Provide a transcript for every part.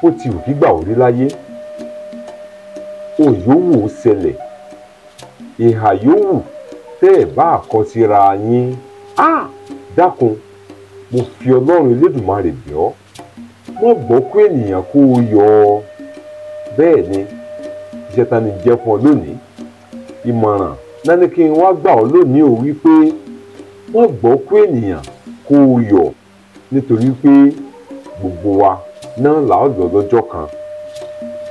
ó ti wù kígbà orí láyé òyòwò ṣẹlẹ̀ ìhà yòówù tẹ́ ẹ̀ bá kọ síra yín dákun mo fi Ọlọ́run Elédùmarè bẹ̀ ọ́ wọ́n gbọ́ kó ènìyàn kó o yọ ọ bẹ́ẹ̀ ni iṣẹ́ ta ni jẹ́ fún ọ lónìí ìmọ̀ràn náà ni kí n wá gbà ọ́ lónìí ò wípé wọ́n gbọ́ kó ènìyàn kó o yọ nítorí pé gbogbo wa náà là ó lọ lọ́jọ́ kan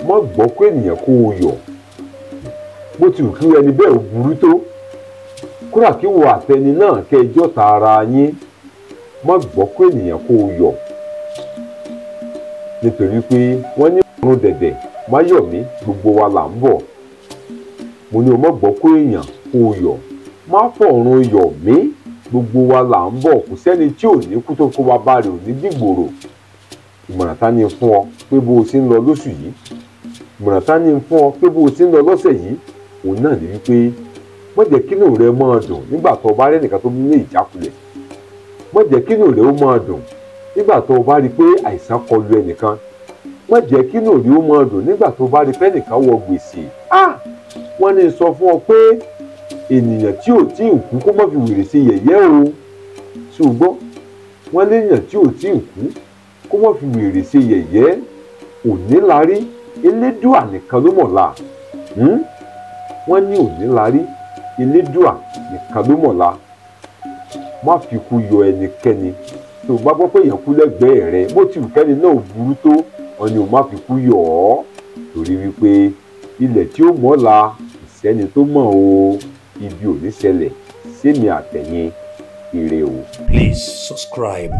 wọ́n gbọ́ kó ènìyàn kó o yọ bó ti wù kí ẹni bẹ́ẹ̀ ò burú tó kúrà kí wo àtẹni náà kẹjọ́ ta ara yín wọ́n gbọ́ kó ènìyàn kó o yọ nítorí pé wọ́n ní ọ̀run dẹ̀dẹ̀ máyọ̀mí gbogbo wa là ń bọ̀ mo ní o mọ̀ gbọ́ kó èèyàn kó o yọ má fọ̀run yọ̀ mí gbogbo wa là ń bọ̀ kò sẹ́ni tí ò ní kú tó kó wa bá rẹ̀ ò ní dìgbòrò ìmọ̀ràn ta ni fún ọ pé bó o ṣe ń lọ lóṣù yìí ìmọ̀ràn ta ni fún ọ pé bó o ṣe ń lọ lọ́sẹ̀ yìí òun náà ní wípé má jẹ́ kínú rẹ máa dùn nígbà tó o bá rí ẹnìkan tó ní ìjákulẹ̀ má jẹ́ kínú rẹ ó máa dùn nígbà tó o bá rí pé àìsàn kọlu ẹnìkan má jẹ́ kínú rẹ ó máa dùn nígbà tó o bá rí pé ẹnìkan wọ gbèsè wọ́n ní sọ fún ọ pé ènìyàn tí ò tí ì kú kó má fi wèrè ṣe yẹ̀yẹ́ o ṣùgbọ́n wọ́n léèyàn tí ò tí ì kú kó má fi wèrè ṣe yẹ̀yẹ́ ònílárí elédùà nìkan ló mọ̀la wọ́n ní ònílárí elédùà nìkan ló mọ̀la má fi kú yọ ẹnikẹ́ni tó bá gbọ́ pé èèyàn kú lẹ́gbẹ̀ẹ́ rẹ bó ti wù kẹ́ni náà burú tó wọn ni ò má fi kú yọ ọ́ torí wípé ilẹ̀ tí ó mọ́la ìsẹ́ni tó mọ̀ o ibi ò ní ṣẹlẹ̀ sẹ́mi àtẹ̀yìn ire o. Please subscribe.